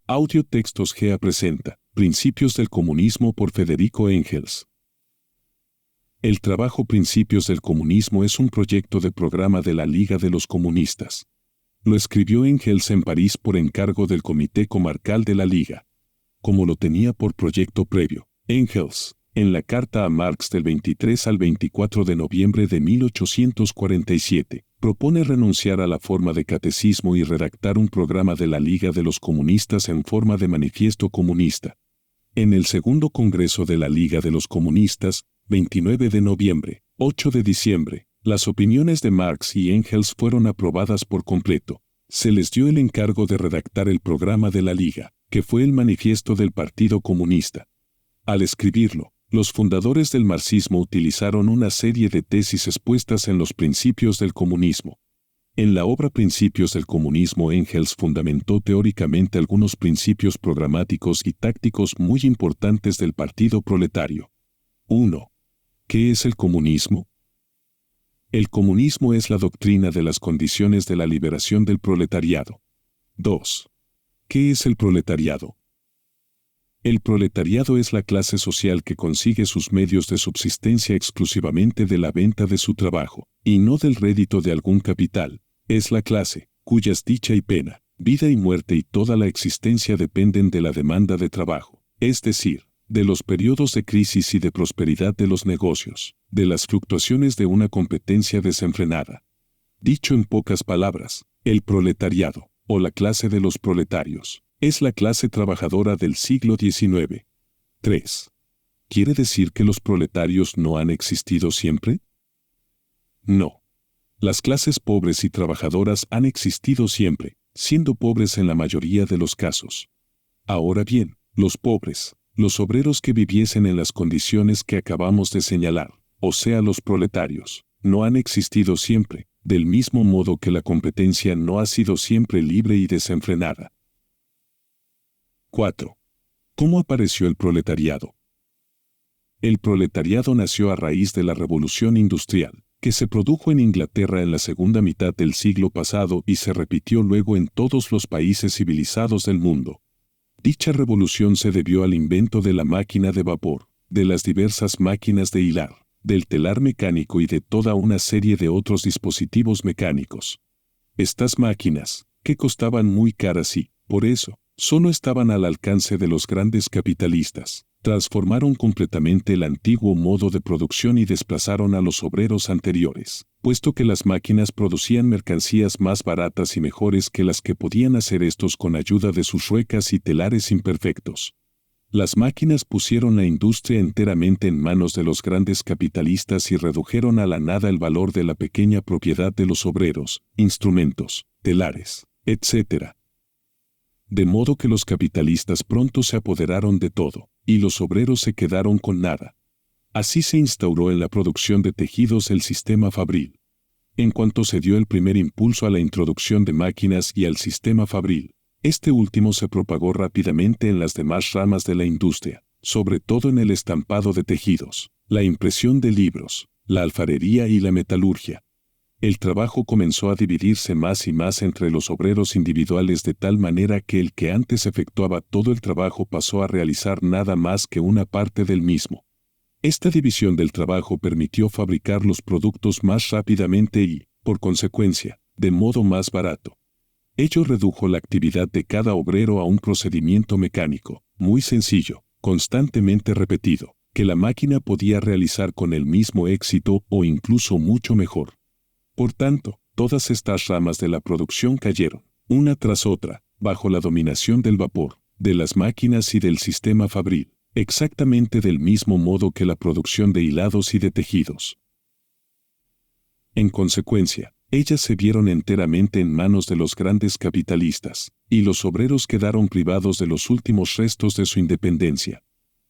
Audio Textos GEA presenta Principios del Comunismo por Federico Engels. El trabajo Principios del Comunismo es un proyecto de programa de la Liga de los Comunistas. Lo escribió Engels en París por encargo del Comité Comarcal de la Liga. Como lo tenía por proyecto previo, Engels, en la carta a Marx del 23 al 24 de noviembre de 1847, propone renunciar a la forma de catecismo y redactar un programa de la Liga de los Comunistas en forma de manifiesto comunista. En el segundo Congreso de la Liga de los Comunistas, 29 de noviembre, 8 de diciembre, las opiniones de Marx y Engels fueron aprobadas por completo. Se les dio el encargo de redactar el programa de la Liga, que fue el manifiesto del Partido Comunista. Al escribirlo, los fundadores del marxismo utilizaron una serie de tesis expuestas en los principios del comunismo. En la obra Principios del Comunismo, Engels fundamentó teóricamente algunos principios programáticos y tácticos muy importantes del Partido Proletario. 1. ¿Qué es el comunismo? El comunismo es la doctrina de las condiciones de la liberación del proletariado. 2. ¿Qué es el proletariado? El proletariado es la clase social que consigue sus medios de subsistencia exclusivamente de la venta de su trabajo, y no del rédito de algún capital. Es la clase cuyas dicha y pena, vida y muerte y toda la existencia dependen de la demanda de trabajo, es decir, de los periodos de crisis y de prosperidad de los negocios, de las fluctuaciones de una competencia desenfrenada. Dicho en pocas palabras, el proletariado, o la clase de los proletarios, es la clase trabajadora del siglo XIX. 3. ¿Quiere decir que los proletarios no han existido siempre? No. Las clases pobres y trabajadoras han existido siempre, siendo pobres en la mayoría de los casos. Ahora bien, los pobres, los obreros que viviesen en las condiciones que acabamos de señalar, o sea los proletarios, no han existido siempre, del mismo modo que la competencia no ha sido siempre libre y desenfrenada. 4. ¿Cómo apareció el proletariado? El proletariado nació a raíz de la Revolución Industrial, que se produjo en Inglaterra en la segunda mitad del siglo pasado y se repitió luego en todos los países civilizados del mundo. Dicha revolución se debió al invento de la máquina de vapor, de las diversas máquinas de hilar, del telar mecánico y de toda una serie de otros dispositivos mecánicos. Estas máquinas, que costaban muy caras y, por eso, solo estaban al alcance de los grandes capitalistas, transformaron completamente el antiguo modo de producción y desplazaron a los obreros anteriores, puesto que las máquinas producían mercancías más baratas y mejores que las que podían hacer estos con ayuda de sus ruecas y telares imperfectos. Las máquinas pusieron la industria enteramente en manos de los grandes capitalistas y redujeron a la nada el valor de la pequeña propiedad de los obreros, instrumentos, telares, etc. De modo que los capitalistas pronto se apoderaron de todo, y los obreros se quedaron con nada. Así se instauró en la producción de tejidos el sistema fabril. En cuanto se dio el primer impulso a la introducción de máquinas y al sistema fabril, este último se propagó rápidamente en las demás ramas de la industria, sobre todo en el estampado de tejidos, la impresión de libros, la alfarería y la metalurgia. El trabajo comenzó a dividirse más y más entre los obreros individuales de tal manera que el que antes efectuaba todo el trabajo pasó a realizar nada más que una parte del mismo. Esta división del trabajo permitió fabricar los productos más rápidamente y, por consecuencia, de modo más barato. Ello redujo la actividad de cada obrero a un procedimiento mecánico, muy sencillo, constantemente repetido, que la máquina podía realizar con el mismo éxito o incluso mucho mejor. Por tanto, todas estas ramas de la producción cayeron, una tras otra, bajo la dominación del vapor, de las máquinas y del sistema fabril, exactamente del mismo modo que la producción de hilados y de tejidos. En consecuencia, ellas se vieron enteramente en manos de los grandes capitalistas, y los obreros quedaron privados de los últimos restos de su independencia.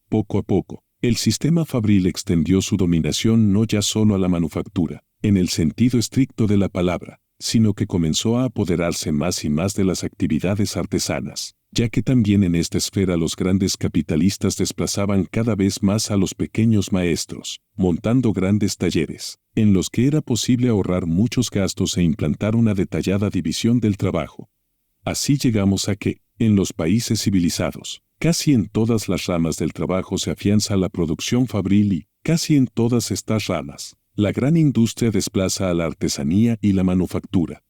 Poco a poco, el sistema fabril extendió su dominación no ya solo a la manufactura, en el sentido estricto de la palabra, sino que comenzó a apoderarse más y más de las actividades artesanas, ya que también en esta esfera los grandes capitalistas desplazaban cada vez más a los pequeños maestros, montando grandes talleres, en los que era posible ahorrar muchos gastos e implantar una detallada división del trabajo. Así llegamos a que, En los países civilizados, casi en todas las ramas del trabajo se afianza la producción fabril y, casi en todas estas ramas, la gran industria desplaza a la artesanía y la manufactura.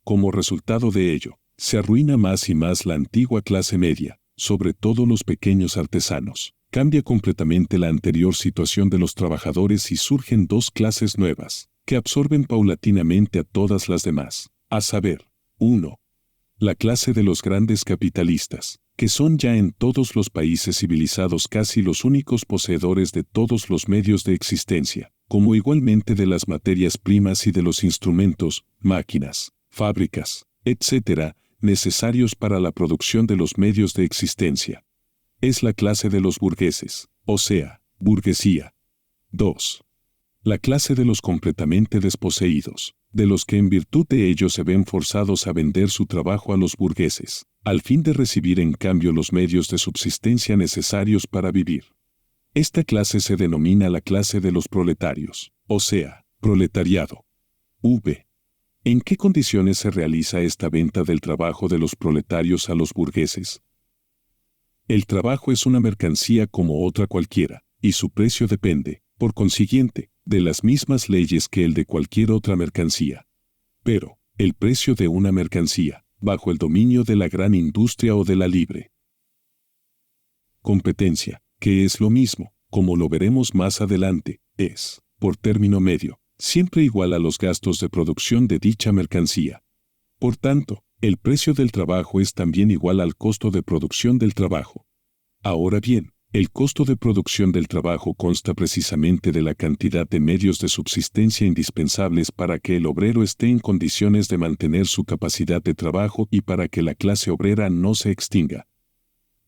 Como resultado de ello, se arruina más y más la antigua clase media, sobre todo los pequeños artesanos. Cambia completamente la anterior situación de los trabajadores y surgen dos clases nuevas, que absorben paulatinamente a todas las demás, a saber, 1. La clase de los grandes capitalistas, que son ya en todos los países civilizados casi los únicos poseedores de todos los medios de existencia, como igualmente de las materias primas y de los instrumentos, máquinas, fábricas, etc., necesarios para la producción de los medios de existencia. Es la clase de los burgueses, o sea, burguesía. 2. La clase de los completamente desposeídos, de los que en virtud de ello se ven forzados a vender su trabajo a los burgueses, al fin de recibir en cambio los medios de subsistencia necesarios para vivir. Esta clase se denomina la clase de los proletarios, o sea, proletariado. V. ¿En qué condiciones se realiza esta venta del trabajo de los proletarios a los burgueses? El trabajo es una mercancía como otra cualquiera, y su precio depende, por consiguiente, de las mismas leyes que el de cualquier otra mercancía. Pero, el precio de una mercancía, bajo el dominio de la gran industria o de la libre competencia, que es lo mismo, como lo veremos más adelante, es, por término medio, siempre igual a los gastos de producción de dicha mercancía. Por tanto, el precio del trabajo es también igual al costo de producción del trabajo. Ahora bien, el costo de producción del trabajo consta precisamente de la cantidad de medios de subsistencia indispensables para que el obrero esté en condiciones de mantener su capacidad de trabajo y para que la clase obrera no se extinga.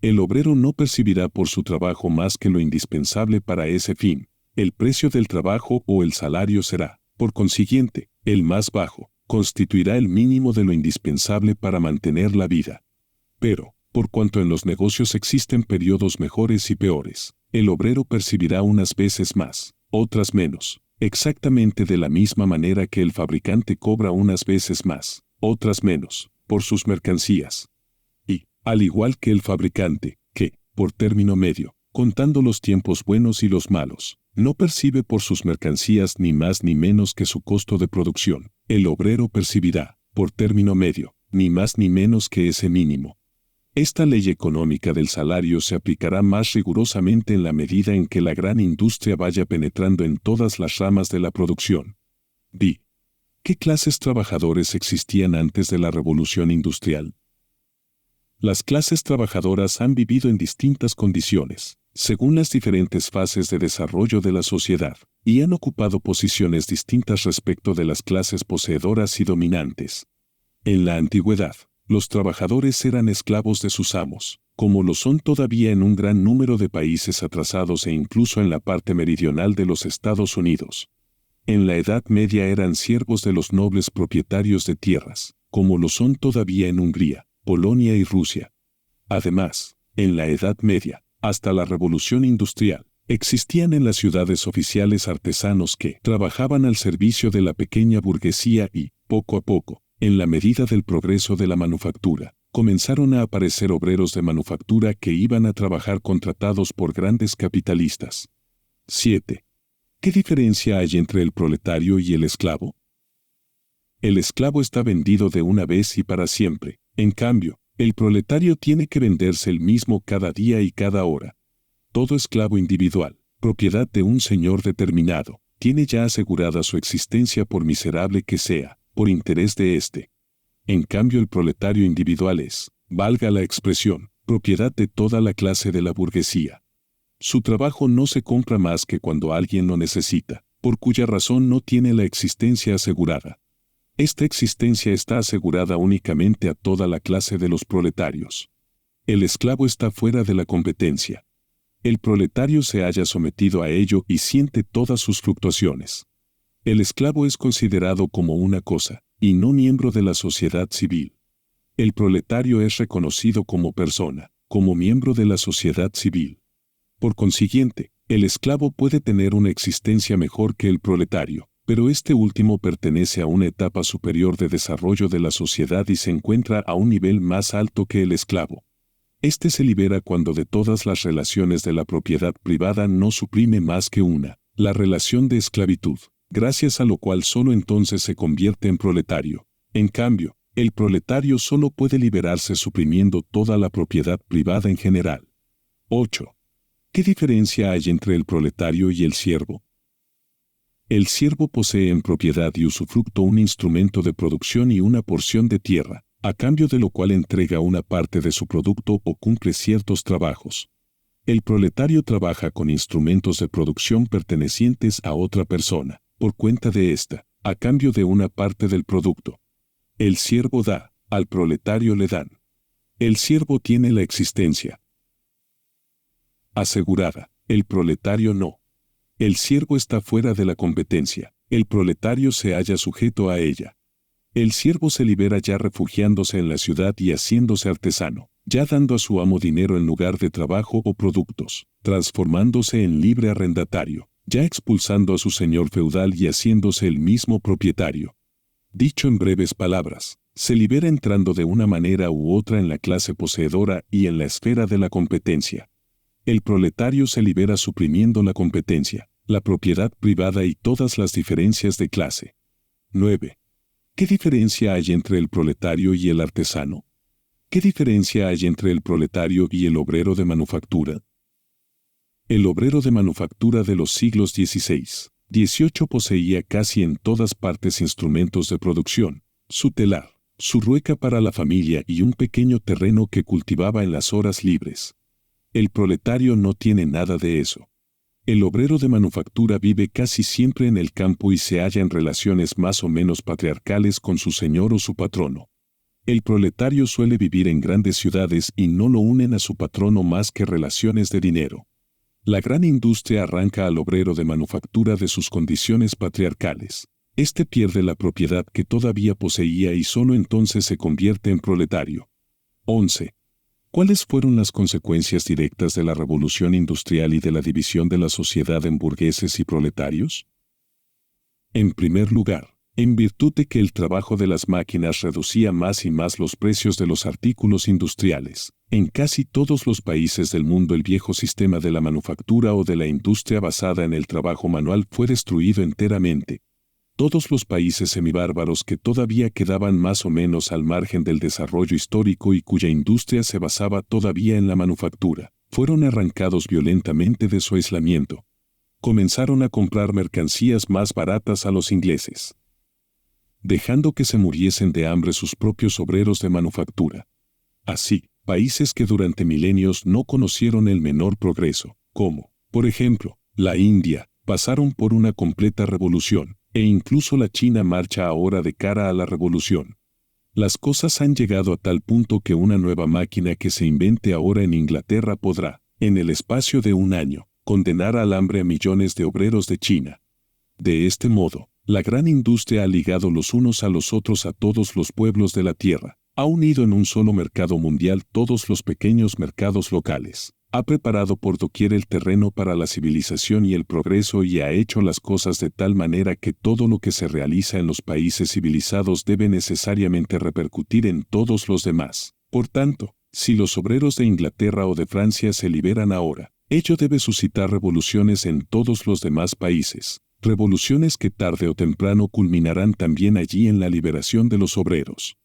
El obrero no percibirá por su trabajo más que lo indispensable para ese fin. El precio del trabajo o el salario será, por consiguiente, el más bajo, constituirá el mínimo de lo indispensable para mantener la vida. Pero, por cuanto en los negocios existen periodos mejores y peores, el obrero percibirá unas veces más, otras menos, exactamente de la misma manera que el fabricante cobra unas veces más, otras menos, por sus mercancías. Y, al igual que el fabricante, que, por término medio, contando los tiempos buenos y los malos, no percibe por sus mercancías ni más ni menos que su costo de producción, el obrero percibirá, por término medio, ni más ni menos que ese mínimo. Esta ley económica del salario se aplicará más rigurosamente en la medida en que la gran industria vaya penetrando en todas las ramas de la producción. D. ¿Qué clases trabajadores existían antes de la revolución industrial? Las clases trabajadoras han vivido en distintas condiciones, según las diferentes fases de desarrollo de la sociedad, y han ocupado posiciones distintas respecto de las clases poseedoras y dominantes. En la antigüedad, los trabajadores eran esclavos de sus amos, como lo son todavía en un gran número de países atrasados e incluso en la parte meridional de los Estados Unidos. En la Edad Media eran siervos de los nobles propietarios de tierras, como lo son todavía en Hungría, Polonia y Rusia. Además, en la Edad Media, hasta la Revolución Industrial, existían en las ciudades oficiales artesanos que trabajaban al servicio de la pequeña burguesía y, poco a poco, en la medida del progreso de la manufactura, comenzaron a aparecer obreros de manufactura que iban a trabajar contratados por grandes capitalistas. 7. ¿Qué diferencia hay entre el proletario y el esclavo? El esclavo está vendido de una vez y para siempre. En cambio, el proletario tiene que venderse el mismo cada día y cada hora. Todo esclavo individual, propiedad de un señor determinado, tiene ya asegurada su existencia por miserable que sea, por interés de éste. En cambio el proletario individual es, valga la expresión, propiedad de toda la clase de la burguesía. Su trabajo no se compra más que cuando alguien lo necesita, por cuya razón no tiene la existencia asegurada. Esta existencia está asegurada únicamente a toda la clase de los proletarios. El esclavo está fuera de la competencia. El proletario se halla sometido a ello y siente todas sus fluctuaciones. El esclavo es considerado como una cosa, y no miembro de la sociedad civil. El proletario es reconocido como persona, como miembro de la sociedad civil. Por consiguiente, el esclavo puede tener una existencia mejor que el proletario, pero este último pertenece a una etapa superior de desarrollo de la sociedad y se encuentra a un nivel más alto que el esclavo. Este se libera cuando de todas las relaciones de la propiedad privada no suprime más que una, la relación de esclavitud, gracias a lo cual solo entonces se convierte en proletario. En cambio, el proletario solo puede liberarse suprimiendo toda la propiedad privada en general. 8. ¿Qué diferencia hay entre el proletario y el siervo? El siervo posee en propiedad y usufructo un instrumento de producción y una porción de tierra, a cambio de lo cual entrega una parte de su producto o cumple ciertos trabajos. El proletario trabaja con instrumentos de producción pertenecientes a otra persona, por cuenta de ésta, a cambio de una parte del producto. El siervo da, al proletario le dan. El siervo tiene la existencia asegurada, el proletario no. El siervo está fuera de la competencia, el proletario se halla sujeto a ella. El siervo se libera ya refugiándose en la ciudad y haciéndose artesano, ya dando a su amo dinero en lugar de trabajo o productos, transformándose en libre arrendatario, ya expulsando a su señor feudal y haciéndose el mismo propietario. Dicho en breves palabras, se libera entrando de una manera u otra en la clase poseedora y en la esfera de la competencia. El proletario se libera suprimiendo la competencia, la propiedad privada y todas las diferencias de clase. 9. ¿Qué diferencia hay entre el proletario y el artesano? ¿Qué diferencia hay entre el proletario y el obrero de manufactura? El obrero de manufactura de los siglos XVI, XVIII poseía casi en todas partes instrumentos de producción, su telar, su rueca para la familia y un pequeño terreno que cultivaba en las horas libres. El proletario no tiene nada de eso. El obrero de manufactura vive casi siempre en el campo y se halla en relaciones más o menos patriarcales con su señor o su patrono. El proletario suele vivir en grandes ciudades y no lo unen a su patrono más que relaciones de dinero. La gran industria arranca al obrero de manufactura de sus condiciones patriarcales. Este pierde la propiedad que todavía poseía y solo entonces se convierte en proletario. 11. ¿Cuáles fueron las consecuencias directas de la revolución industrial y de la división de la sociedad en burgueses y proletarios? En primer lugar, en virtud de que el trabajo de las máquinas reducía más y más los precios de los artículos industriales, en casi todos los países del mundo el viejo sistema de la manufactura o de la industria basada en el trabajo manual fue destruido enteramente. Todos los países semibárbaros que todavía quedaban más o menos al margen del desarrollo histórico y cuya industria se basaba todavía en la manufactura, fueron arrancados violentamente de su aislamiento. Comenzaron a comprar mercancías más baratas a los ingleses, dejando que se muriesen de hambre sus propios obreros de manufactura. Así, países que durante milenios no conocieron el menor progreso, como, por ejemplo, la India, pasaron por una completa revolución, e incluso la China marcha ahora de cara a la revolución. Las cosas han llegado a tal punto que una nueva máquina que se invente ahora en Inglaterra podrá, en el espacio de un año, condenar al hambre a millones de obreros de China. De este modo, la gran industria ha ligado los unos a los otros a todos los pueblos de la tierra, ha unido en un solo mercado mundial todos los pequeños mercados locales, ha preparado por doquier el terreno para la civilización y el progreso y ha hecho las cosas de tal manera que todo lo que se realiza en los países civilizados debe necesariamente repercutir en todos los demás. Por tanto, si los obreros de Inglaterra o de Francia se liberan ahora, ello debe suscitar revoluciones en todos los demás países, revoluciones que tarde o temprano culminarán también allí en la liberación de los obreros.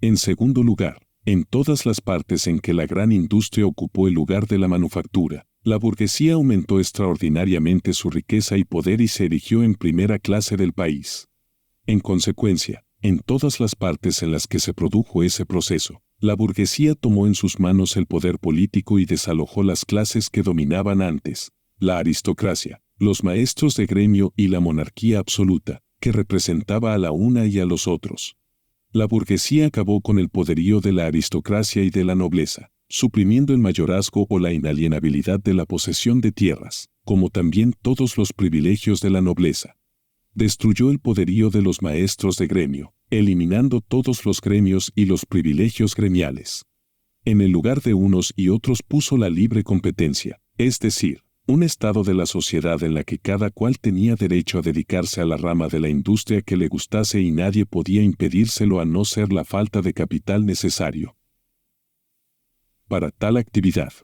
En segundo lugar, en todas las partes en que la gran industria ocupó el lugar de la manufactura, la burguesía aumentó extraordinariamente su riqueza y poder y se erigió en primera clase del país. En consecuencia, en todas las partes en las que se produjo ese proceso, la burguesía tomó en sus manos el poder político y desalojó las clases que dominaban antes, la aristocracia, los maestros de gremio y la monarquía absoluta, que representaba a la una y a los otros. La burguesía acabó con el poderío de la aristocracia y de la nobleza, suprimiendo el mayorazgo o la inalienabilidad de la posesión de tierras, como también todos los privilegios de la nobleza. Destruyó el poderío de los maestros de gremio, eliminando todos los gremios y los privilegios gremiales. En el lugar de unos y otros puso la libre competencia, es decir, Un estado de la sociedad en la que cada cual tenía derecho a dedicarse a la rama de la industria que le gustase y nadie podía impedírselo a no ser la falta de capital necesario para tal actividad.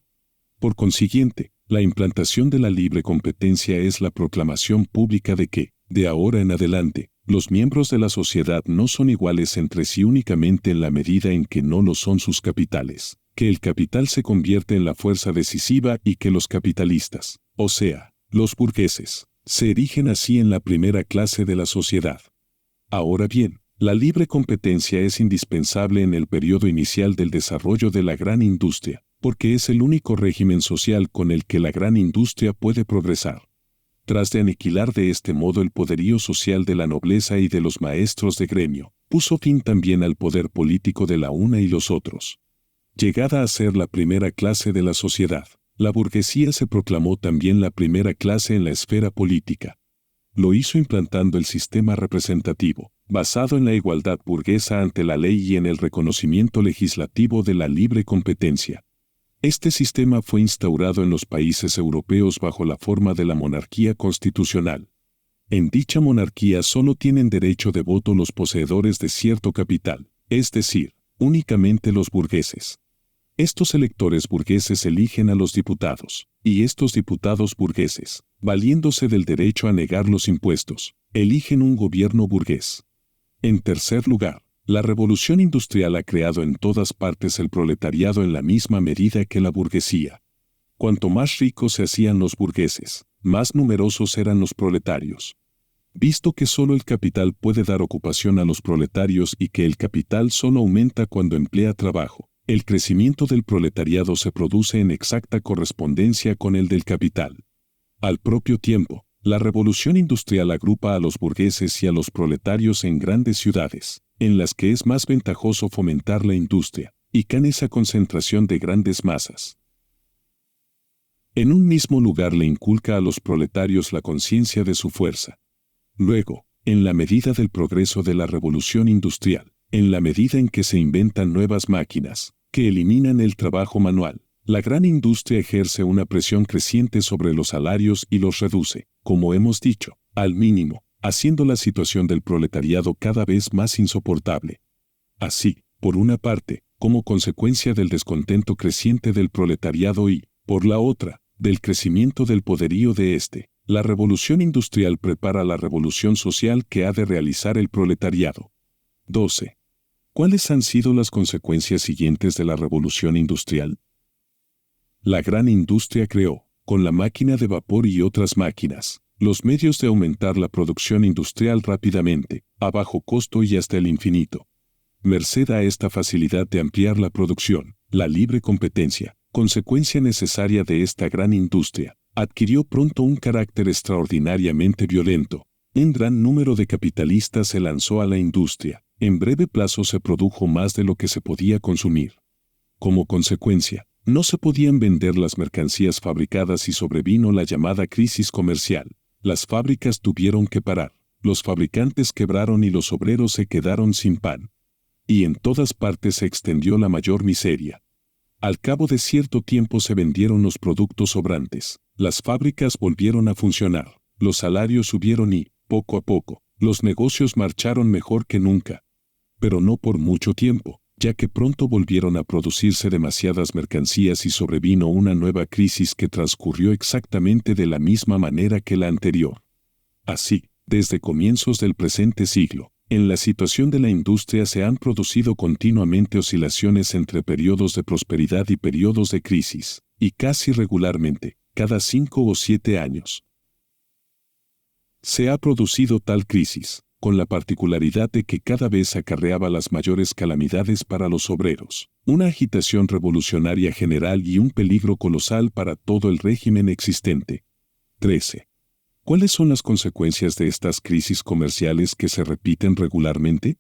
Por consiguiente, la implantación de la libre competencia es la proclamación pública de que, de ahora en adelante, los miembros de la sociedad no son iguales entre sí únicamente en la medida en que no lo son sus capitales, que el capital se convierte en la fuerza decisiva y que los capitalistas, o sea, los burgueses, se erigen así en la primera clase de la sociedad. Ahora bien, la libre competencia es indispensable en el periodo inicial del desarrollo de la gran industria, porque es el único régimen social con el que la gran industria puede progresar. Tras de aniquilar de este modo el poderío social de la nobleza y de los maestros de gremio, puso fin también al poder político de la una y los otros. Llegada a ser la primera clase de la sociedad, la burguesía se proclamó también la primera clase en la esfera política. Lo hizo implantando el sistema representativo, basado en la igualdad burguesa ante la ley y en el reconocimiento legislativo de la libre competencia. Este sistema fue instaurado en los países europeos bajo la forma de la monarquía constitucional. En dicha monarquía solo tienen derecho de voto los poseedores de cierto capital, es decir, únicamente los burgueses. Estos electores burgueses eligen a los diputados, y estos diputados burgueses, valiéndose del derecho a negar los impuestos, eligen un gobierno burgués. En tercer lugar, la revolución industrial ha creado en todas partes el proletariado en la misma medida que la burguesía. Cuanto más ricos se hacían los burgueses, más numerosos eran los proletarios. Visto que solo el capital puede dar ocupación a los proletarios y que el capital solo aumenta cuando emplea trabajo, el crecimiento del proletariado se produce en exacta correspondencia con el del capital. Al propio tiempo, la revolución industrial agrupa a los burgueses y a los proletarios en grandes ciudades, en las que es más ventajoso fomentar la industria, y can esa concentración de grandes masas. En un mismo lugar le inculca a los proletarios la conciencia de su fuerza. Luego, en la medida del progreso de la revolución industrial, en la medida en que se inventan nuevas máquinas, que eliminan el trabajo manual, la gran industria ejerce una presión creciente sobre los salarios y los reduce, como hemos dicho, al mínimo, haciendo la situación del proletariado cada vez más insoportable. Así, por una parte, como consecuencia del descontento creciente del proletariado y, por la otra, del crecimiento del poderío de éste, la revolución industrial prepara la revolución social que ha de realizar el proletariado. 12. ¿Cuáles han sido las consecuencias siguientes de la revolución industrial? La gran industria creó, con la máquina de vapor y otras máquinas, los medios de aumentar la producción industrial rápidamente, a bajo costo y hasta el infinito. Merced a esta facilidad de ampliar la producción, la libre competencia, consecuencia necesaria de esta gran industria, adquirió pronto un carácter extraordinariamente violento. Un gran número de capitalistas se lanzó a la industria. En breve plazo se produjo más de lo que se podía consumir. Como consecuencia, no se podían vender las mercancías fabricadas y sobrevino la llamada crisis comercial. Las fábricas tuvieron que parar, los fabricantes quebraron y los obreros se quedaron sin pan. Y en todas partes se extendió la mayor miseria. Al cabo de cierto tiempo se vendieron los productos sobrantes, las fábricas volvieron a funcionar, los salarios subieron y, poco a poco, los negocios marcharon mejor que nunca. Pero no por mucho tiempo, ya que pronto volvieron a producirse demasiadas mercancías y sobrevino una nueva crisis que transcurrió exactamente de la misma manera que la anterior. Así, desde comienzos del presente siglo, en la situación de la industria se han producido continuamente oscilaciones entre periodos de prosperidad y periodos de crisis, y casi regularmente, cada 5 o 7 años, se ha producido tal crisis, con la particularidad de que cada vez acarreaba las mayores calamidades para los obreros, una agitación revolucionaria general y un peligro colosal para todo el régimen existente. 13. ¿Cuáles son las consecuencias de estas crisis comerciales que se repiten regularmente?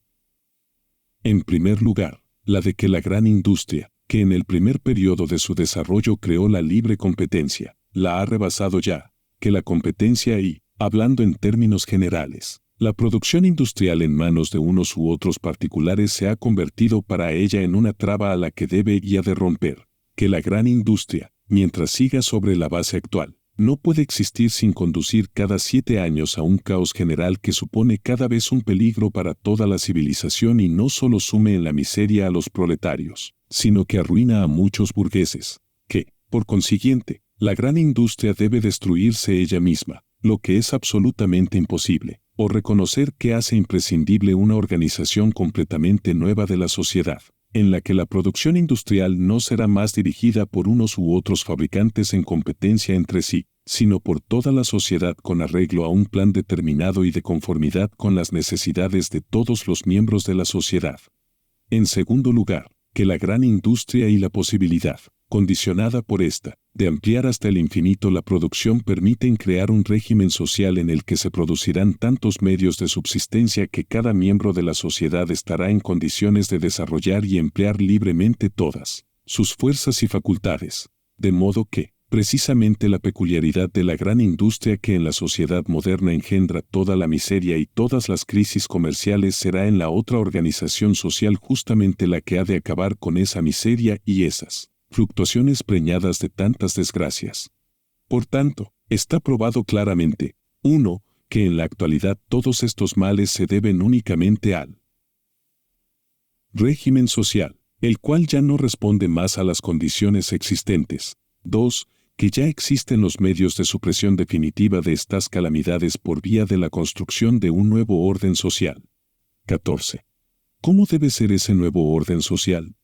En primer lugar, la de que la gran industria, que en el primer periodo de su desarrollo creó la libre competencia, la ha rebasado ya, que la competencia y, hablando en términos generales, la producción industrial en manos de unos u otros particulares se ha convertido para ella en una traba a la que debe y ha de romper, que la gran industria, mientras siga sobre la base actual, no puede existir sin conducir cada 7 años a un caos general que supone cada vez un peligro para toda la civilización y no solo sume en la miseria a los proletarios, sino que arruina a muchos burgueses, que, por consiguiente, la gran industria debe destruirse ella misma, lo que es absolutamente imposible, o reconocer que hace imprescindible una organización completamente nueva de la sociedad, en la que la producción industrial no será más dirigida por unos u otros fabricantes en competencia entre sí, sino por toda la sociedad con arreglo a un plan determinado y de conformidad con las necesidades de todos los miembros de la sociedad. En segundo lugar, que la gran industria y la posibilidad, condicionada por esta, de ampliar hasta el infinito la producción permiten crear un régimen social en el que se producirán tantos medios de subsistencia que cada miembro de la sociedad estará en condiciones de desarrollar y emplear libremente todas sus fuerzas y facultades, de modo que, precisamente la peculiaridad de la gran industria que en la sociedad moderna engendra toda la miseria y todas las crisis comerciales será en la otra organización social justamente la que ha de acabar con esa miseria y esas fluctuaciones preñadas de tantas desgracias. Por tanto, está probado claramente, 1, que en la actualidad todos estos males se deben únicamente al régimen social, el cual ya no responde más a las condiciones existentes. 2, que ya existen los medios de supresión definitiva de estas calamidades por vía de la construcción de un nuevo orden social. 14. ¿Cómo debe ser ese nuevo orden social?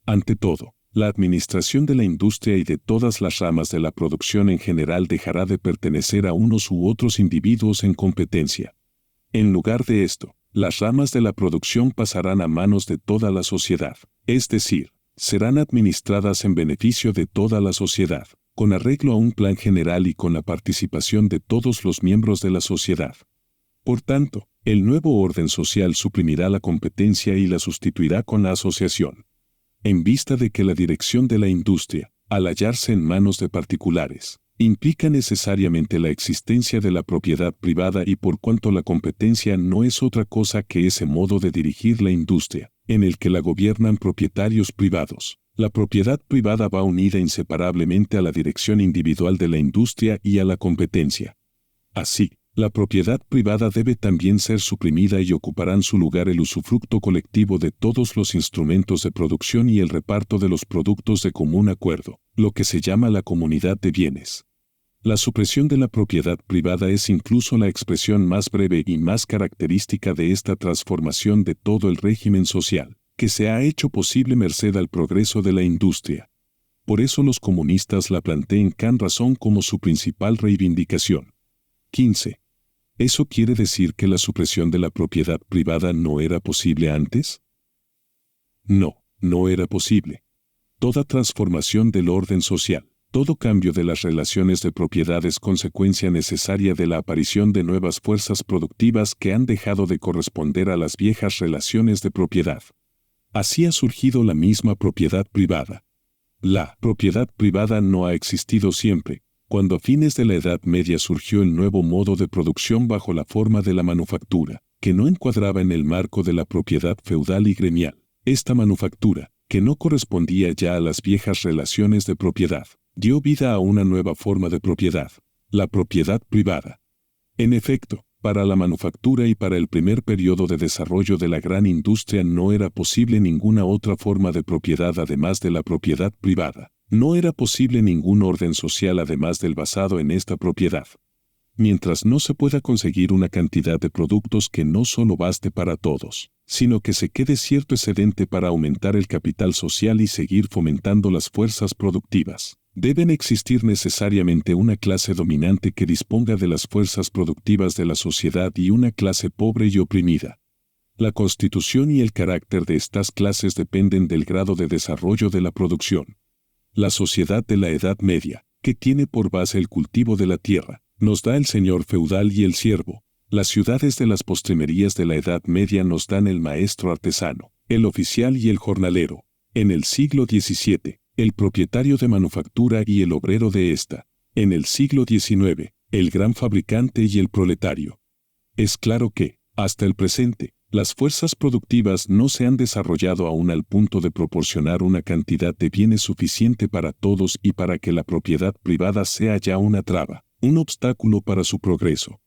Ante todo, la administración de la industria y de todas las ramas de la producción en general dejará de pertenecer a unos u otros individuos en competencia. En lugar de esto, las ramas de la producción pasarán a manos de toda la sociedad, es decir, serán administradas en beneficio de toda la sociedad, con arreglo a un plan general y con la participación de todos los miembros de la sociedad. Por tanto, el nuevo orden social suprimirá la competencia y la sustituirá con la asociación. En vista de que la dirección de la industria, al hallarse en manos de particulares, implica necesariamente la existencia de la propiedad privada y por cuanto la competencia no es otra cosa que ese modo de dirigir la industria, en el que la gobiernan propietarios privados, la propiedad privada va unida inseparablemente a la dirección individual de la industria y a la competencia. Así, la propiedad privada debe también ser suprimida y ocuparán su lugar el usufructo colectivo de todos los instrumentos de producción y el reparto de los productos de común acuerdo, lo que se llama la comunidad de bienes. La supresión de la propiedad privada es incluso la expresión más breve y más característica de esta transformación de todo el régimen social, que se ha hecho posible merced al progreso de la industria. Por eso los comunistas la plantean con razón como su principal reivindicación. 15. ¿Eso quiere decir que la supresión de la propiedad privada no era posible antes? No, no era posible. Toda transformación del orden social, todo cambio de las relaciones de propiedad es consecuencia necesaria de la aparición de nuevas fuerzas productivas que han dejado de corresponder a las viejas relaciones de propiedad. Así ha surgido la misma propiedad privada. La propiedad privada no ha existido siempre. Cuando a fines de la Edad Media surgió el nuevo modo de producción bajo la forma de la manufactura, que no encuadraba en el marco de la propiedad feudal y gremial. Esta manufactura, que no correspondía ya a las viejas relaciones de propiedad, dio vida a una nueva forma de propiedad, la propiedad privada. En efecto, para la manufactura y para el primer periodo de desarrollo de la gran industria no era posible ninguna otra forma de propiedad además de la propiedad privada. No era posible ningún orden social además del basado en esta propiedad. Mientras no se pueda conseguir una cantidad de productos que no solo baste para todos, sino que se quede cierto excedente para aumentar el capital social y seguir fomentando las fuerzas productivas, deben existir necesariamente una clase dominante que disponga de las fuerzas productivas de la sociedad y una clase pobre y oprimida. La constitución y el carácter de estas clases dependen del grado de desarrollo de la producción. La sociedad de la Edad Media, que tiene por base el cultivo de la tierra, nos da el señor feudal y el siervo. Las ciudades de las postrimerías de la Edad Media nos dan el maestro artesano, el oficial y el jornalero. En el siglo XVII, el propietario de manufactura y el obrero de esta. En el siglo XIX, el gran fabricante y el proletario. Es claro que, hasta el presente, Las fuerzas productivas no se han desarrollado aún al punto de proporcionar una cantidad de bienes suficiente para todos y para que la propiedad privada sea ya una traba, un obstáculo para su progreso.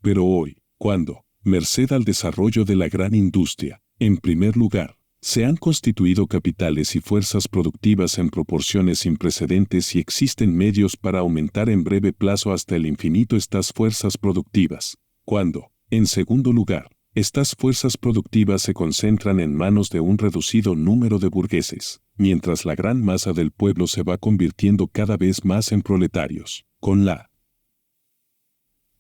Pero hoy, cuando, merced al desarrollo de la gran industria, en primer lugar, se han constituido capitales y fuerzas productivas en proporciones sin precedentes y existen medios para aumentar en breve plazo hasta el infinito estas fuerzas productivas, cuando, en segundo lugar, estas fuerzas productivas se concentran en manos de un reducido número de burgueses, mientras la gran masa del pueblo se va convirtiendo cada vez más en proletarios, con la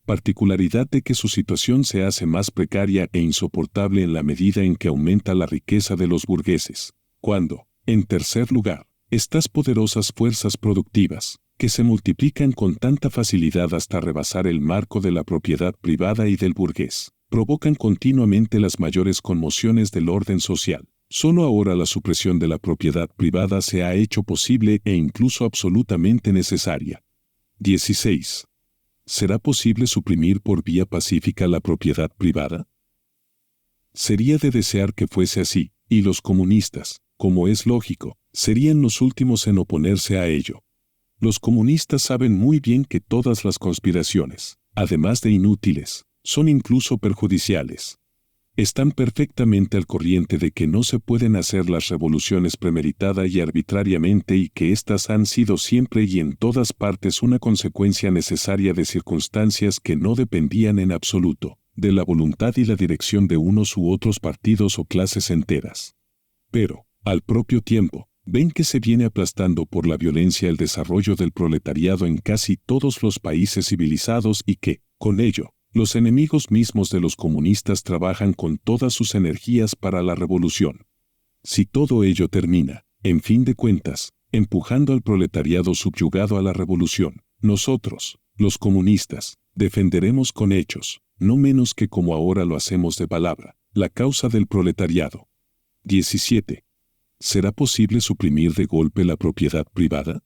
particularidad de que su situación se hace más precaria e insoportable en la medida en que aumenta la riqueza de los burgueses, cuando, en tercer lugar, estas poderosas fuerzas productivas, que se multiplican con tanta facilidad hasta rebasar el marco de la propiedad privada y del burgués, provocan continuamente las mayores conmociones del orden social. Solo ahora la supresión de la propiedad privada se ha hecho posible e incluso absolutamente necesaria. 16. ¿Será posible suprimir por vía pacífica la propiedad privada? Sería de desear que fuese así, y los comunistas, como es lógico, serían los últimos en oponerse a ello. Los comunistas saben muy bien que todas las conspiraciones, además de inútiles, son incluso perjudiciales. Están perfectamente al corriente de que no se pueden hacer las revoluciones premeditada y arbitrariamente y que éstas han sido siempre y en todas partes una consecuencia necesaria de circunstancias que no dependían en absoluto de la voluntad y la dirección de unos u otros partidos o clases enteras. Pero, al propio tiempo, ven que se viene aplastando por la violencia el desarrollo del proletariado en casi todos los países civilizados y que, con ello, los enemigos mismos de los comunistas trabajan con todas sus energías para la revolución. Si todo ello termina, en fin de cuentas, empujando al proletariado subyugado a la revolución, nosotros, los comunistas, defenderemos con hechos, no menos que como ahora lo hacemos de palabra, la causa del proletariado. 17. ¿Será posible suprimir de golpe la propiedad privada?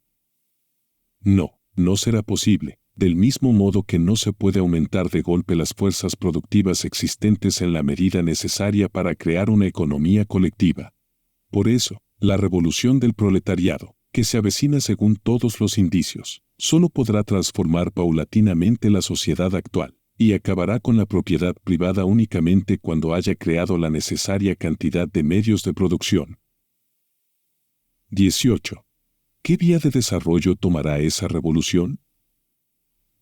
No, no será posible. Del mismo modo que no se puede aumentar de golpe las fuerzas productivas existentes en la medida necesaria para crear una economía colectiva. Por eso, la revolución del proletariado, que se avecina según todos los indicios, solo podrá transformar paulatinamente la sociedad actual, y acabará con la propiedad privada únicamente cuando haya creado la necesaria cantidad de medios de producción. 18. ¿Qué vía de desarrollo tomará esa revolución?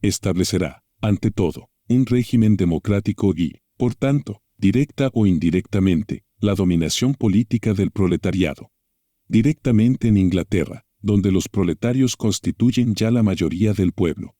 Establecerá, ante todo, un régimen democrático y, por tanto, directa o indirectamente, la dominación política del proletariado. Directamente en Inglaterra, donde los proletarios constituyen ya la mayoría del pueblo.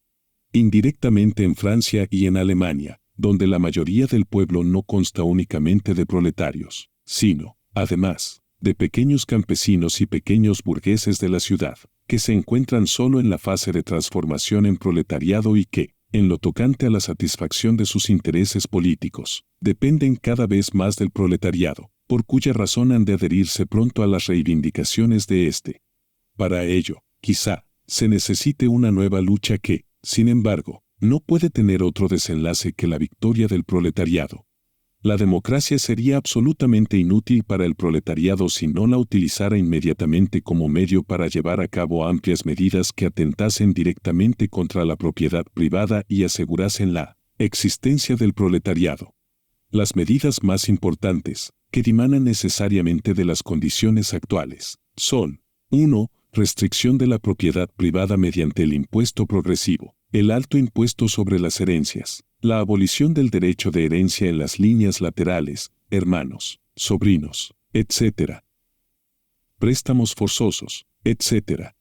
Indirectamente en Francia y en Alemania, donde la mayoría del pueblo no consta únicamente de proletarios, sino, además, de pequeños campesinos y pequeños burgueses de la ciudad, que se encuentran solo en la fase de transformación en proletariado y que, en lo tocante a la satisfacción de sus intereses políticos, dependen cada vez más del proletariado, por cuya razón han de adherirse pronto a las reivindicaciones de éste. Para ello, quizá, se necesite una nueva lucha que, sin embargo, no puede tener otro desenlace que la victoria del proletariado. La democracia sería absolutamente inútil para el proletariado si no la utilizara inmediatamente como medio para llevar a cabo amplias medidas que atentasen directamente contra la propiedad privada y asegurasen la existencia del proletariado. Las medidas más importantes, que dimanan necesariamente de las condiciones actuales, son: 1. Restricción de la propiedad privada mediante el impuesto progresivo, el alto impuesto sobre las herencias, la abolición del derecho de herencia en las líneas laterales, hermanos, sobrinos, etc. Préstamos forzosos, etc.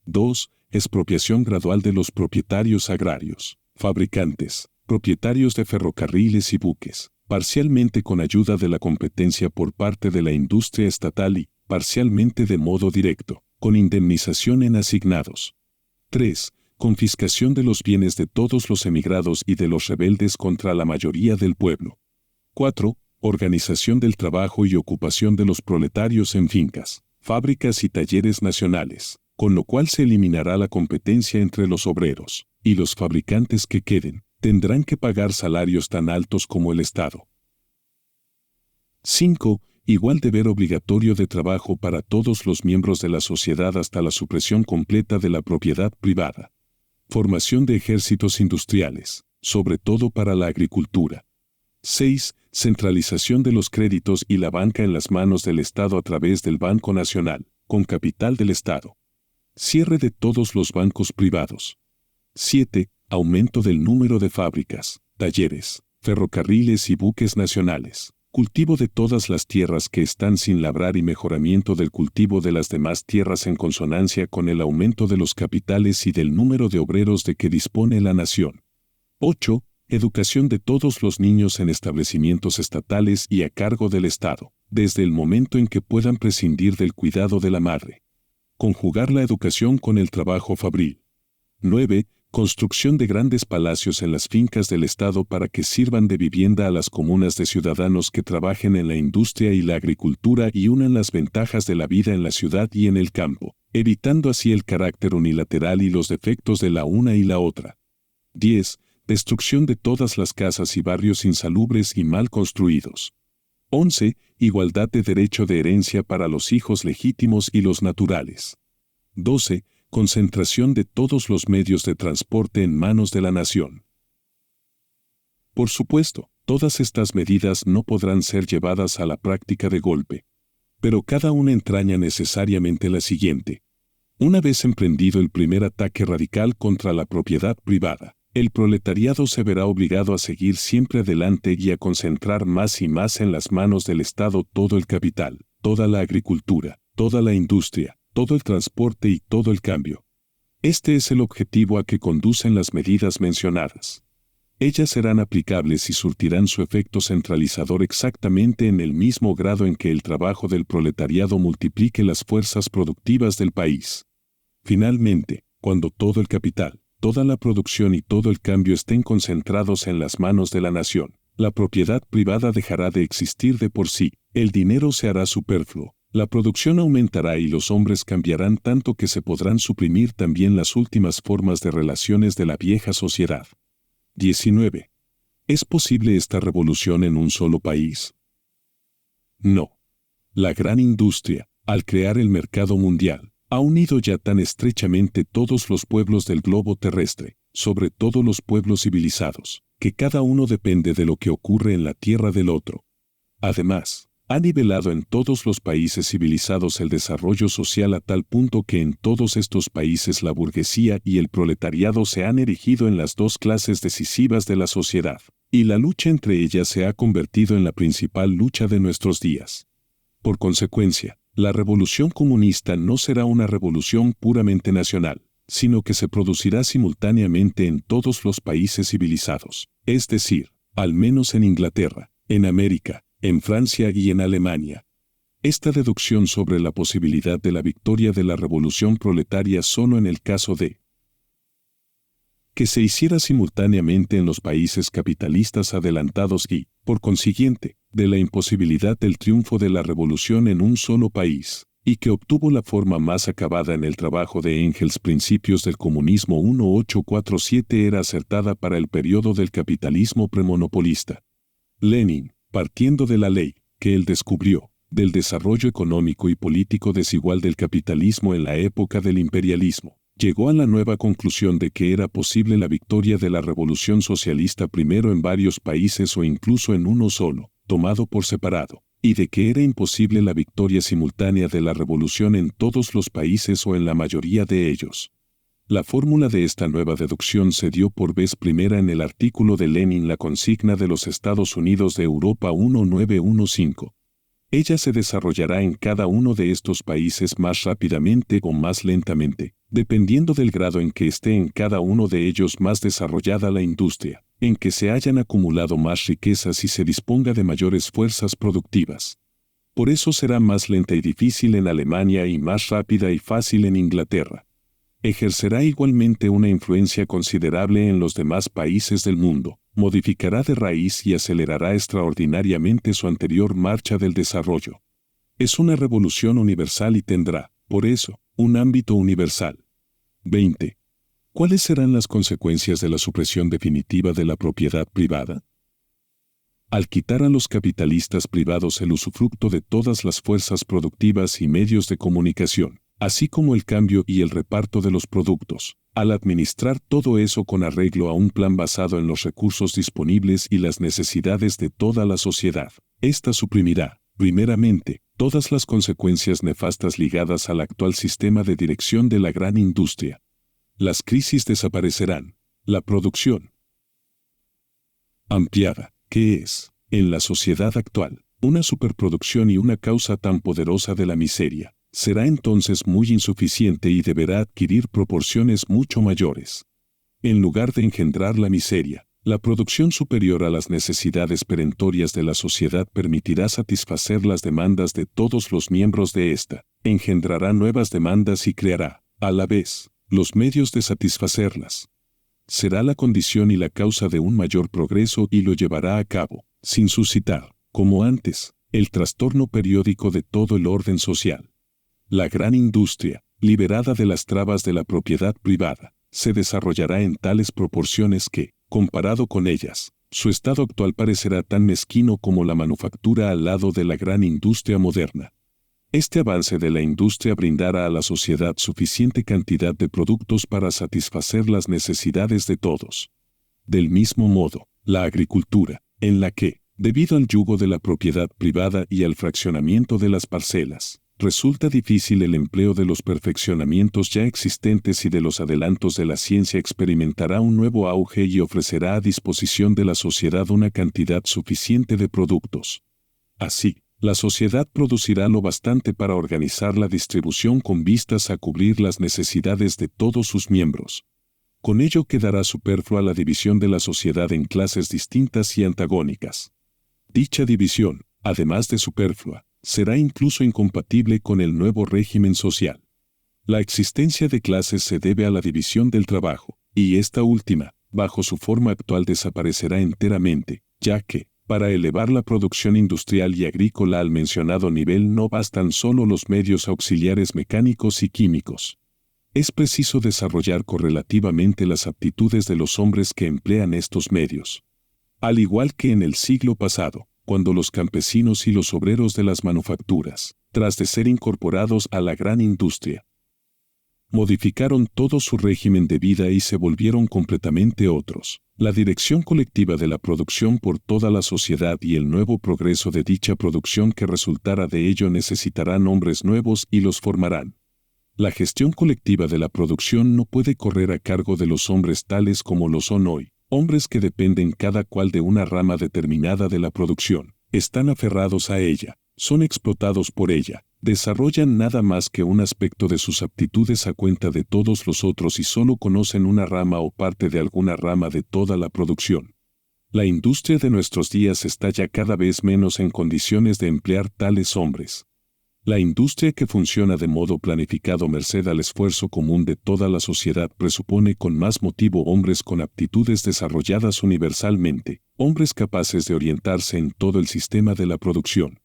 2. Expropiación gradual de los propietarios agrarios, fabricantes, propietarios de ferrocarriles y buques, parcialmente con ayuda de la competencia por parte de la industria estatal y, parcialmente de modo directo, con indemnización en asignados. 3. Confiscación de los bienes de todos los emigrados y de los rebeldes contra la mayoría del pueblo. 4. Organización del trabajo y ocupación de los proletarios en fincas, fábricas y talleres nacionales, con lo cual se eliminará la competencia entre los obreros, y los fabricantes que queden tendrán que pagar salarios tan altos como el Estado. 5. Igual deber obligatorio de trabajo para todos los miembros de la sociedad hasta la supresión completa de la propiedad privada. Formación de ejércitos industriales, sobre todo para la agricultura. 6. Centralización de los créditos y la banca en las manos del Estado a través del Banco Nacional, con capital del Estado. Cierre de todos los bancos privados. 7. Aumento del número de fábricas, talleres, ferrocarriles y buques nacionales. Cultivo de todas las tierras que están sin labrar y mejoramiento del cultivo de las demás tierras en consonancia con el aumento de los capitales y del número de obreros de que dispone la nación. 8. Educación de todos los niños en establecimientos estatales y a cargo del Estado, desde el momento en que puedan prescindir del cuidado de la madre. Conjugar la educación con el trabajo fabril. 9. Construcción de grandes palacios en las fincas del Estado para que sirvan de vivienda a las comunas de ciudadanos que trabajen en la industria y la agricultura y unan las ventajas de la vida en la ciudad y en el campo, evitando así el carácter unilateral y los defectos de la una y la otra. 10. Destrucción de todas las casas y barrios insalubres y mal construidos. 11. Igualdad de derecho de herencia para los hijos legítimos y los naturales. 12. Concentración de todos los medios de transporte en manos de la nación. Por supuesto, todas estas medidas no podrán ser llevadas a la práctica de golpe. Pero cada una entraña necesariamente la siguiente. Una vez emprendido el primer ataque radical contra la propiedad privada, el proletariado se verá obligado a seguir siempre adelante y a concentrar más y más en las manos del Estado todo el capital, toda la agricultura, toda la industria, todo el transporte y todo el cambio. Este es el objetivo a que conducen las medidas mencionadas. Ellas serán aplicables y surtirán su efecto centralizador exactamente en el mismo grado en que el trabajo del proletariado multiplique las fuerzas productivas del país. Finalmente, cuando todo el capital, toda la producción y todo el cambio estén concentrados en las manos de la nación, la propiedad privada dejará de existir de por sí, el dinero se hará superfluo. La producción aumentará y los hombres cambiarán tanto que se podrán suprimir también las últimas formas de relaciones de la vieja sociedad. 19. ¿Es posible esta revolución en un solo país? No. La gran industria, al crear el mercado mundial, ha unido ya tan estrechamente todos los pueblos del globo terrestre, sobre todo los pueblos civilizados, que cada uno depende de lo que ocurre en la tierra del otro. Además, ha nivelado en todos los países civilizados el desarrollo social a tal punto que en todos estos países la burguesía y el proletariado se han erigido en las dos clases decisivas de la sociedad, y la lucha entre ellas se ha convertido en la principal lucha de nuestros días. Por consecuencia, la revolución comunista no será una revolución puramente nacional, sino que se producirá simultáneamente en todos los países civilizados, es decir, al menos en Inglaterra, en América, en Francia y en Alemania. Esta deducción sobre la posibilidad de la victoria de la revolución proletaria solo en el caso de que se hiciera simultáneamente en los países capitalistas adelantados y, por consiguiente, de la imposibilidad del triunfo de la revolución en un solo país, y que obtuvo la forma más acabada en el trabajo de Engels Principios del Comunismo 1847 era acertada para el periodo del capitalismo premonopolista. Lenin, partiendo de la ley, que él descubrió, del desarrollo económico y político desigual del capitalismo en la época del imperialismo, llegó a la nueva conclusión de que era posible la victoria de la revolución socialista primero en varios países o incluso en uno solo, tomado por separado, y de que era imposible la victoria simultánea de la revolución en todos los países o en la mayoría de ellos. La fórmula de esta nueva deducción se dio por vez primera en el artículo de Lenin La consigna de los Estados Unidos de Europa 1915. Ella se desarrollará en cada uno de estos países más rápidamente o más lentamente, dependiendo del grado en que esté en cada uno de ellos más desarrollada la industria, en que se hayan acumulado más riquezas y se disponga de mayores fuerzas productivas. Por eso será más lenta y difícil en Alemania y más rápida y fácil en Inglaterra. Ejercerá igualmente una influencia considerable en los demás países del mundo, modificará de raíz y acelerará extraordinariamente su anterior marcha del desarrollo. Es una revolución universal y tendrá, por eso, un ámbito universal. 20. ¿Cuáles serán las consecuencias de la supresión definitiva de la propiedad privada? Al quitar a los capitalistas privados el usufructo de todas las fuerzas productivas y medios de comunicación, así como el cambio y el reparto de los productos, al administrar todo eso con arreglo a un plan basado en los recursos disponibles y las necesidades de toda la sociedad, ésta suprimirá, primeramente, todas las consecuencias nefastas ligadas al actual sistema de dirección de la gran industria. Las crisis desaparecerán. La producción ampliada, que es, en la sociedad actual, una superproducción y una causa tan poderosa de la miseria, será entonces muy insuficiente y deberá adquirir proporciones mucho mayores. En lugar de engendrar la miseria, la producción superior a las necesidades perentorias de la sociedad permitirá satisfacer las demandas de todos los miembros de ésta, engendrará nuevas demandas y creará, a la vez, los medios de satisfacerlas. Será la condición y la causa de un mayor progreso y lo llevará a cabo, sin suscitar, como antes, el trastorno periódico de todo el orden social. La gran industria, liberada de las trabas de la propiedad privada, se desarrollará en tales proporciones que, comparado con ellas, su estado actual parecerá tan mezquino como la manufactura al lado de la gran industria moderna. Este avance de la industria brindará a la sociedad suficiente cantidad de productos para satisfacer las necesidades de todos. Del mismo modo, la agricultura, en la que, debido al yugo de la propiedad privada y al fraccionamiento de las parcelas, resulta difícil el empleo de los perfeccionamientos ya existentes y de los adelantos de la ciencia, experimentará un nuevo auge y ofrecerá a disposición de la sociedad una cantidad suficiente de productos. Así, la sociedad producirá lo bastante para organizar la distribución con vistas a cubrir las necesidades de todos sus miembros. Con ello quedará superflua la división de la sociedad en clases distintas y antagónicas. Dicha división, además de superflua, será incluso incompatible con el nuevo régimen social. La existencia de clases se debe a la división del trabajo, y esta última, bajo su forma actual, desaparecerá enteramente, ya que, para elevar la producción industrial y agrícola al mencionado nivel no bastan solo los medios auxiliares mecánicos y químicos. Es preciso desarrollar correlativamente las aptitudes de los hombres que emplean estos medios. Al igual que en el siglo pasado, cuando los campesinos y los obreros de las manufacturas, tras de ser incorporados a la gran industria, modificaron todo su régimen de vida y se volvieron completamente otros. La dirección colectiva de la producción por toda la sociedad y el nuevo progreso de dicha producción que resultará de ello necesitarán hombres nuevos y los formarán. La gestión colectiva de la producción no puede correr a cargo de los hombres tales como lo son hoy, hombres que dependen cada cual de una rama determinada de la producción, están aferrados a ella, son explotados por ella, desarrollan nada más que un aspecto de sus aptitudes a cuenta de todos los otros y solo conocen una rama o parte de alguna rama de toda la producción. La industria de nuestros días está ya cada vez menos en condiciones de emplear tales hombres. La industria que funciona de modo planificado merced al esfuerzo común de toda la sociedad presupone con más motivo hombres con aptitudes desarrolladas universalmente, hombres capaces de orientarse en todo el sistema de la producción.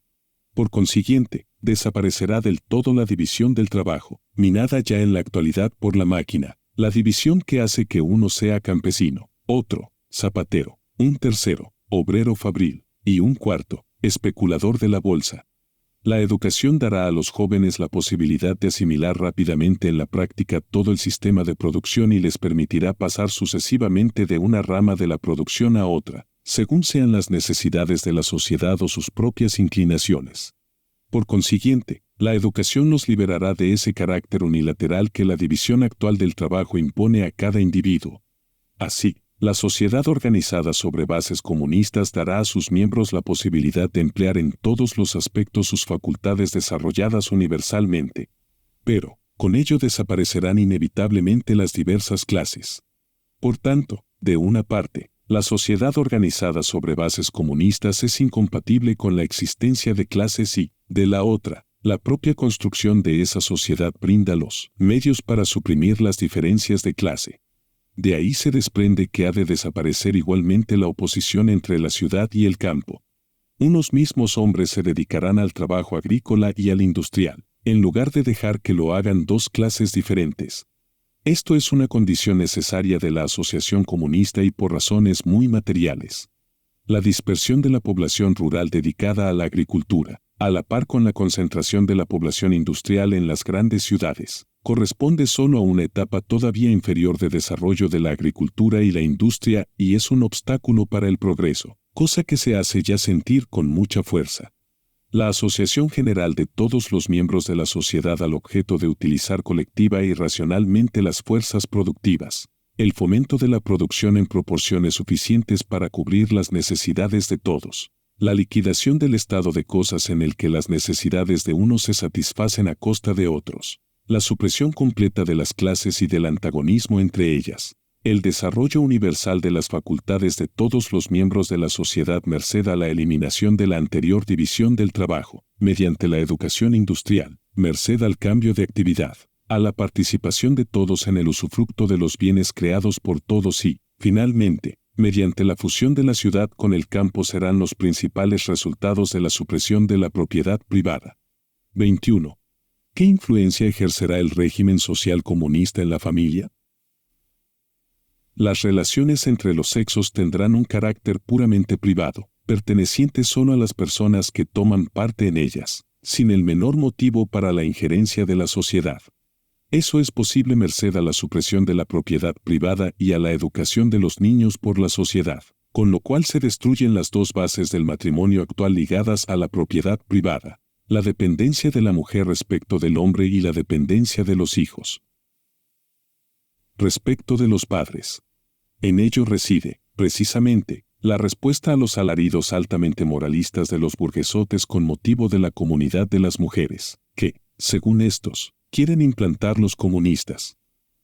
Por consiguiente, desaparecerá del todo la división del trabajo, minada ya en la actualidad por la máquina, la división que hace que uno sea campesino, otro, zapatero, un tercero, obrero fabril, y un cuarto, especulador de la bolsa. La educación dará a los jóvenes la posibilidad de asimilar rápidamente en la práctica todo el sistema de producción y les permitirá pasar sucesivamente de una rama de la producción a otra, según sean las necesidades de la sociedad o sus propias inclinaciones. Por consiguiente, la educación los liberará de ese carácter unilateral que la división actual del trabajo impone a cada individuo. Así, la sociedad organizada sobre bases comunistas dará a sus miembros la posibilidad de emplear en todos los aspectos sus facultades desarrolladas universalmente. Pero, con ello desaparecerán inevitablemente las diversas clases. Por tanto, de una parte, la sociedad organizada sobre bases comunistas es incompatible con la existencia de clases y, de la otra, la propia construcción de esa sociedad brinda los medios para suprimir las diferencias de clase. De ahí se desprende que ha de desaparecer igualmente la oposición entre la ciudad y el campo. Unos mismos hombres se dedicarán al trabajo agrícola y al industrial, en lugar de dejar que lo hagan dos clases diferentes. Esto es una condición necesaria de la asociación comunista y por razones muy materiales. La dispersión de la población rural dedicada a la agricultura, a la par con la concentración de la población industrial en las grandes ciudades, corresponde solo a una etapa todavía inferior de desarrollo de la agricultura y la industria y es un obstáculo para el progreso, cosa que se hace ya sentir con mucha fuerza. La asociación general de todos los miembros de la sociedad al objeto de utilizar colectiva y racionalmente las fuerzas productivas, el fomento de la producción en proporciones suficientes para cubrir las necesidades de todos, la liquidación del estado de cosas en el que las necesidades de unos se satisfacen a costa de otros, la supresión completa de las clases y del antagonismo entre ellas, el desarrollo universal de las facultades de todos los miembros de la sociedad merced a la eliminación de la anterior división del trabajo, mediante la educación industrial, merced al cambio de actividad, a la participación de todos en el usufructo de los bienes creados por todos y, finalmente, mediante la fusión de la ciudad con el campo serán los principales resultados de la supresión de la propiedad privada. 21. ¿Qué influencia ejercerá el régimen social comunista en la familia? Las relaciones entre los sexos tendrán un carácter puramente privado, perteneciente solo a las personas que toman parte en ellas, sin el menor motivo para la injerencia de la sociedad. Eso es posible merced a la supresión de la propiedad privada y a la educación de los niños por la sociedad, con lo cual se destruyen las dos bases del matrimonio actual ligadas a la propiedad privada, la dependencia de la mujer respecto del hombre y la dependencia de los hijos respecto de los padres. En ello reside, precisamente, la respuesta a los alaridos altamente moralistas de los burguesotes con motivo de la comunidad de las mujeres, que, según estos, quieren implantar los comunistas.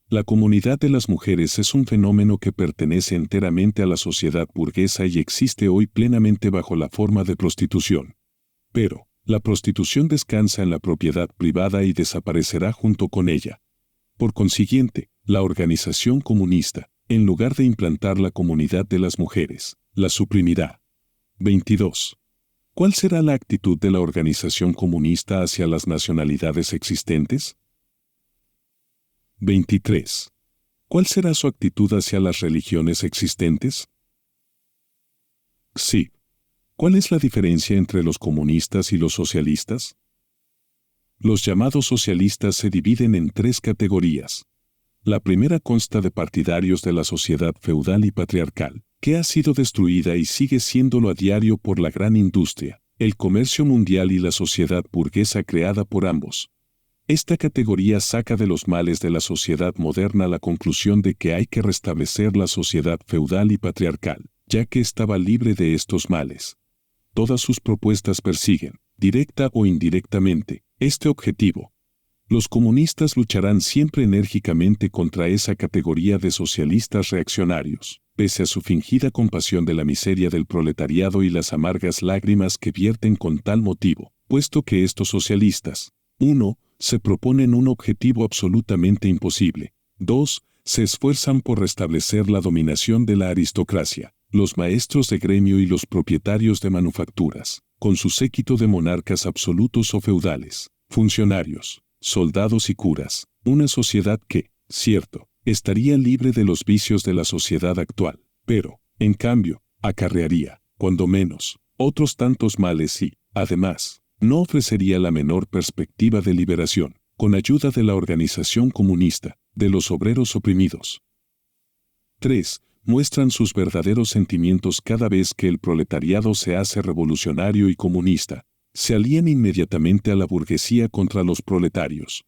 La comunidad de las mujeres es un fenómeno que pertenece enteramente a la sociedad burguesa y existe hoy plenamente bajo la forma de prostitución. Pero, la prostitución descansa en la propiedad privada y desaparecerá junto con ella. Por consiguiente, la organización comunista, en lugar de implantar la comunidad de las mujeres, la suprimirá. 22. ¿Cuál será la actitud de la organización comunista hacia las nacionalidades existentes? 23. ¿Cuál será su actitud hacia las religiones existentes? Sí. ¿Cuál es la diferencia entre los comunistas y los socialistas? Los llamados socialistas se dividen en tres categorías. La primera consta de partidarios de la sociedad feudal y patriarcal, que ha sido destruida y sigue siéndolo a diario por la gran industria, el comercio mundial y la sociedad burguesa creada por ambos. Esta categoría saca de los males de la sociedad moderna la conclusión de que hay que restablecer la sociedad feudal y patriarcal, ya que estaba libre de estos males. Todas sus propuestas persiguen, directa o indirectamente, este objetivo. Los comunistas lucharán siempre enérgicamente contra esa categoría de socialistas reaccionarios, pese a su fingida compasión de la miseria del proletariado y las amargas lágrimas que vierten con tal motivo, puesto que estos socialistas, 1. Se proponen un objetivo absolutamente imposible, 2. Se esfuerzan por restablecer la dominación de la aristocracia, los maestros de gremio y los propietarios de manufacturas, con su séquito de monarcas absolutos o feudales, funcionarios, soldados y curas, una sociedad que, cierto, estaría libre de los vicios de la sociedad actual, pero, en cambio, acarrearía, cuando menos, otros tantos males y, además, no ofrecería la menor perspectiva de liberación, con ayuda de la organización comunista, de los obreros oprimidos. 3. Muestran sus verdaderos sentimientos cada vez que el proletariado se hace revolucionario y comunista. Se alían inmediatamente a la burguesía contra los proletarios.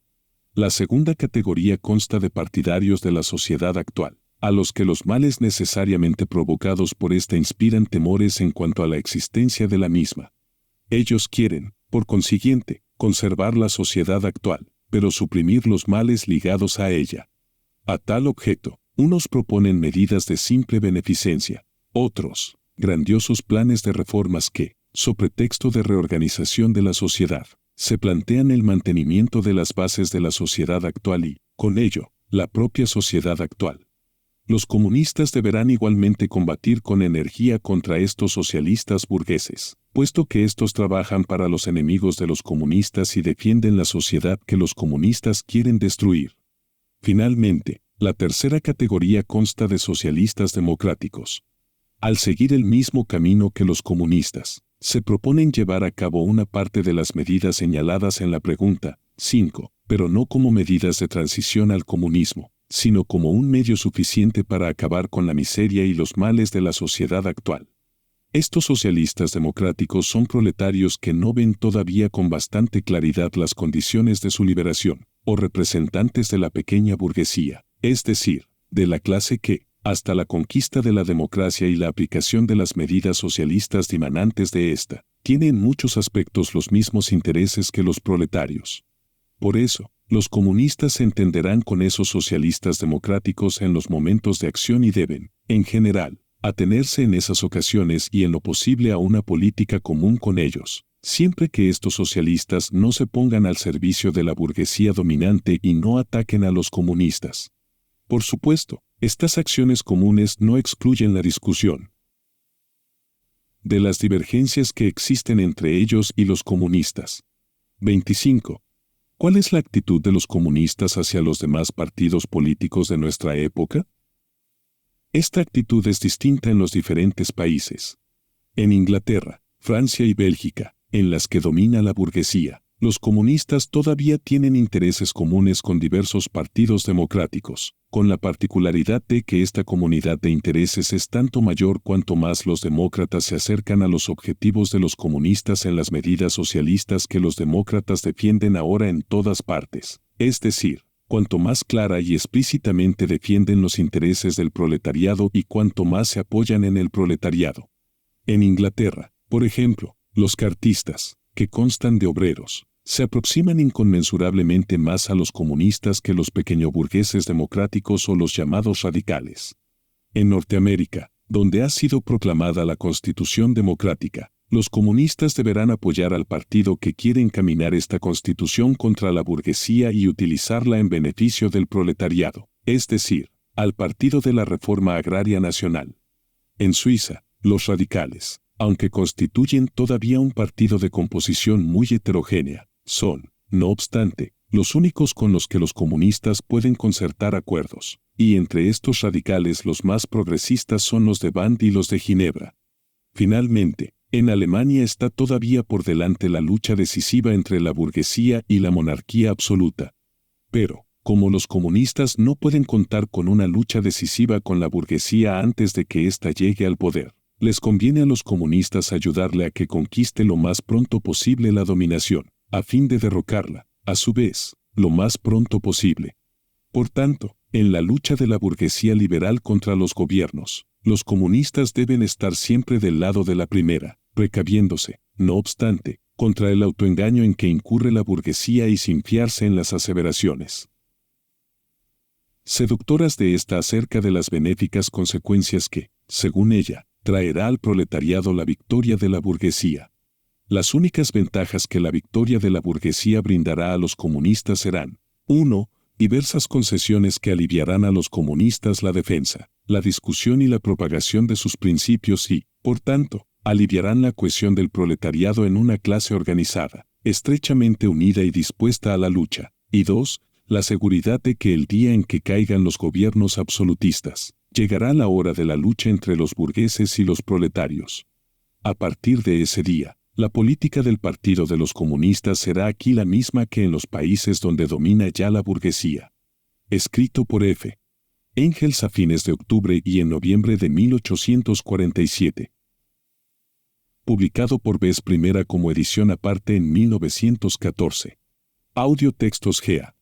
La segunda categoría consta de partidarios de la sociedad actual, a los que los males necesariamente provocados por esta inspiran temores en cuanto a la existencia de la misma. Ellos quieren, por consiguiente, conservar la sociedad actual, pero suprimir los males ligados a ella. A tal objeto, unos proponen medidas de simple beneficencia, otros, grandiosos planes de reformas que, sobre texto de reorganización de la sociedad, se plantean el mantenimiento de las bases de la sociedad actual y, con ello, la propia sociedad actual. Los comunistas deberán igualmente combatir con energía contra estos socialistas burgueses, puesto que estos trabajan para los enemigos de los comunistas y defienden la sociedad que los comunistas quieren destruir. Finalmente, la tercera categoría consta de socialistas democráticos. Al seguir el mismo camino que los comunistas, se proponen llevar a cabo una parte de las medidas señaladas en la pregunta 5, pero no como medidas de transición al comunismo, sino como un medio suficiente para acabar con la miseria y los males de la sociedad actual. Estos socialistas democráticos son proletarios que no ven todavía con bastante claridad las condiciones de su liberación, o representantes de la pequeña burguesía, es decir, de la clase que, hasta la conquista de la democracia y la aplicación de las medidas socialistas dimanantes de esta, tiene en muchos aspectos los mismos intereses que los proletarios. Por eso, los comunistas se entenderán con esos socialistas democráticos en los momentos de acción y deben, en general, atenerse en esas ocasiones y en lo posible a una política común con ellos, siempre que estos socialistas no se pongan al servicio de la burguesía dominante y no ataquen a los comunistas. Por supuesto, estas acciones comunes no excluyen la discusión de las divergencias que existen entre ellos y los comunistas. 25. ¿Cuál es la actitud de los comunistas hacia los demás partidos políticos de nuestra época? Esta actitud es distinta en los diferentes países. En Inglaterra, Francia y Bélgica, en las que domina la burguesía, los comunistas todavía tienen intereses comunes con diversos partidos democráticos, con la particularidad de que esta comunidad de intereses es tanto mayor cuanto más los demócratas se acercan a los objetivos de los comunistas en las medidas socialistas que los demócratas defienden ahora en todas partes, es decir, cuanto más clara y explícitamente defienden los intereses del proletariado y cuanto más se apoyan en el proletariado. En Inglaterra, por ejemplo, los cartistas, que constan de obreros, se aproximan inconmensurablemente más a los comunistas que los pequeñoburgueses democráticos o los llamados radicales. En Norteamérica, donde ha sido proclamada la Constitución Democrática, los comunistas deberán apoyar al partido que quiere encaminar esta Constitución contra la burguesía y utilizarla en beneficio del proletariado, es decir, al Partido de la Reforma Agraria Nacional. En Suiza, los radicales, aunque constituyen todavía un partido de composición muy heterogénea, son, no obstante, los únicos con los que los comunistas pueden concertar acuerdos, y entre estos radicales los más progresistas son los de Band y los de Ginebra. Finalmente, en Alemania está todavía por delante la lucha decisiva entre la burguesía y la monarquía absoluta. Pero, como los comunistas no pueden contar con una lucha decisiva con la burguesía antes de que ésta llegue al poder, les conviene a los comunistas ayudarle a que conquiste lo más pronto posible la dominación, a fin de derrocarla, a su vez, lo más pronto posible. Por tanto, en la lucha de la burguesía liberal contra los gobiernos, los comunistas deben estar siempre del lado de la primera, precaviéndose, no obstante, contra el autoengaño en que incurre la burguesía y sin fiarse en las aseveraciones seductoras de esta acerca de las benéficas consecuencias que, según ella, traerá al proletariado la victoria de la burguesía. Las únicas ventajas que la victoria de la burguesía brindará a los comunistas serán: 1. Diversas concesiones que aliviarán a los comunistas la defensa, la discusión y la propagación de sus principios y, por tanto, aliviarán la cohesión del proletariado en una clase organizada, estrechamente unida y dispuesta a la lucha. Y 2. La seguridad de que el día en que caigan los gobiernos absolutistas, llegará la hora de la lucha entre los burgueses y los proletarios. A partir de ese día, la política del Partido de los Comunistas será aquí la misma que en los países donde domina ya la burguesía. Escrito por F. Engels a fines de octubre y en noviembre de 1847. Publicado por vez primera como edición aparte en 1914. Audio Textos Gea.